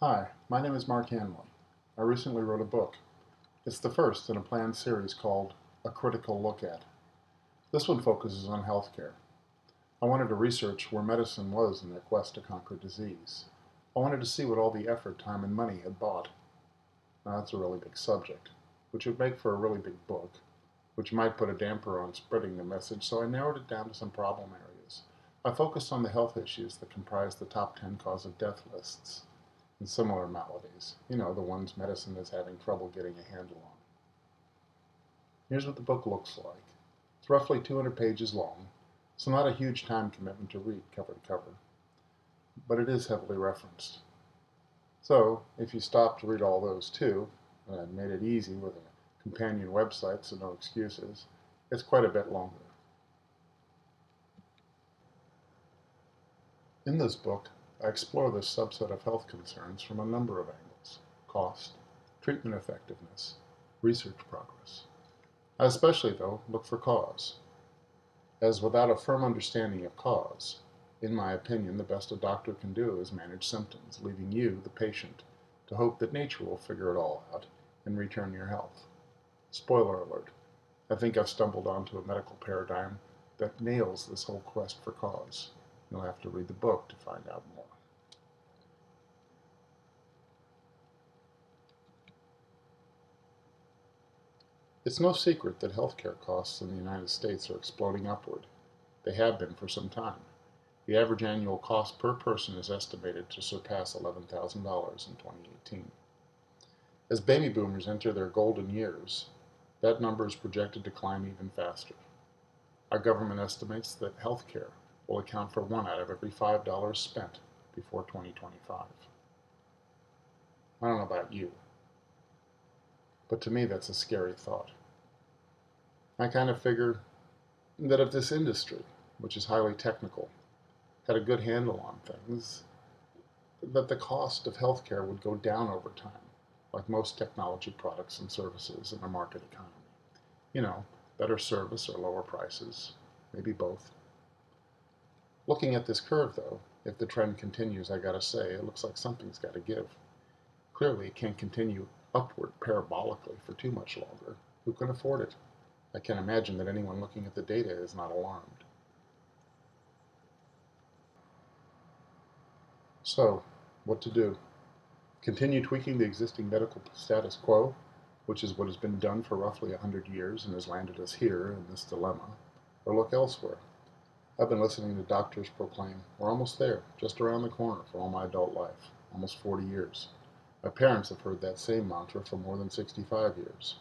Hi, my name is Mark Hanley. I recently wrote a book. It's the first in a planned series called A Critical Look At. This one focuses on healthcare. I wanted to research where medicine was in their quest to conquer disease. I wanted to see what all the effort, time, and money had bought. Now that's a really big subject, which would make for a really big book, which might put a damper on spreading the message, so I narrowed it down to some problem areas. I focused on the health issues that comprise the top 10 cause of death lists and similar maladies, the ones medicine is having trouble getting a handle on. Here's what the book looks like. It's roughly 200 pages long, so not a huge time commitment to read cover to cover, but it is heavily referenced. So, if you stop to read all those too, and I made it easy with a companion website, so no excuses, it's quite a bit longer. In this book, I explore this subset of health concerns from a number of angles: cost, treatment effectiveness, research progress. I especially, though, look for cause, as without a firm understanding of cause, in my opinion, the best a doctor can do is manage symptoms, leaving you, the patient, to hope that nature will figure it all out and return your health. Spoiler alert, I think I've stumbled onto a medical paradigm that nails this whole quest for cause. You'll have to read the book to find out more. It's no secret that healthcare costs in the United States are exploding upward. They have been for some time. The average annual cost per person is estimated to surpass $11,000 in 2018. As baby boomers enter their golden years, that number is projected to climb even faster. Our government estimates that healthcare will account for 1 out of every $5 spent before 2025. I don't know about you, but to me that's a scary thought. I kind of figure that if this industry, which is highly technical, had a good handle on things, that the cost of healthcare would go down over time, like most technology products and services in a market economy. Better service or lower prices, maybe both. Looking at this curve, though, if the trend continues, I gotta say, it looks like something's gotta give. Clearly, it can't continue upward parabolically for too much longer. Who can afford it? I can't imagine that anyone looking at the data is not alarmed. So, what to do? Continue tweaking the existing medical status quo, which is what has been done for roughly 100 years and has landed us here in this dilemma, or look elsewhere? I've been listening to doctors proclaim, "We're almost there, just around the corner," for all my adult life, almost 40 years. My parents have heard that same mantra for more than 65 years.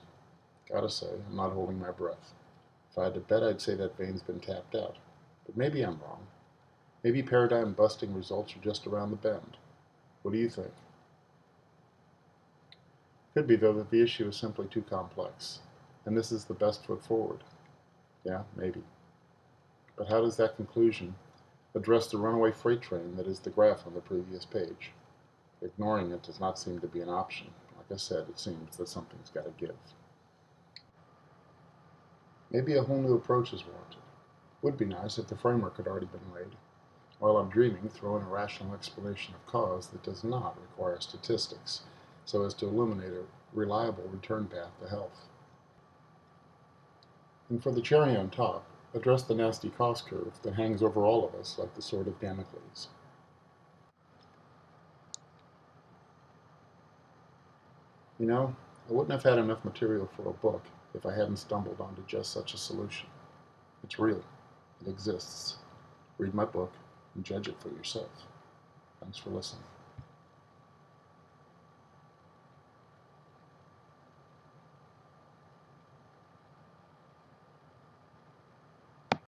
Gotta say, I'm not holding my breath. If I had to bet, I'd say that vein's been tapped out. But maybe I'm wrong. Maybe paradigm-busting results are just around the bend. What do you think? Could be, though, that the issue is simply too complex, and this is the best foot forward. Yeah, maybe. But how does that conclusion address the runaway freight train that is the graph on the previous page? Ignoring it does not seem to be an option. Like I said, it seems that something's got to give. Maybe a whole new approach is warranted. Would be nice if the framework had already been laid. While I'm dreaming, throw in a rational explanation of cause that does not require statistics, so as to illuminate a reliable return path to health. And for the cherry on top, address the nasty cost curve that hangs over all of us like the sword of Damocles. I wouldn't have had enough material for a book if I hadn't stumbled onto just such a solution. It's real. It exists. Read my book and judge it for yourself. Thanks for listening.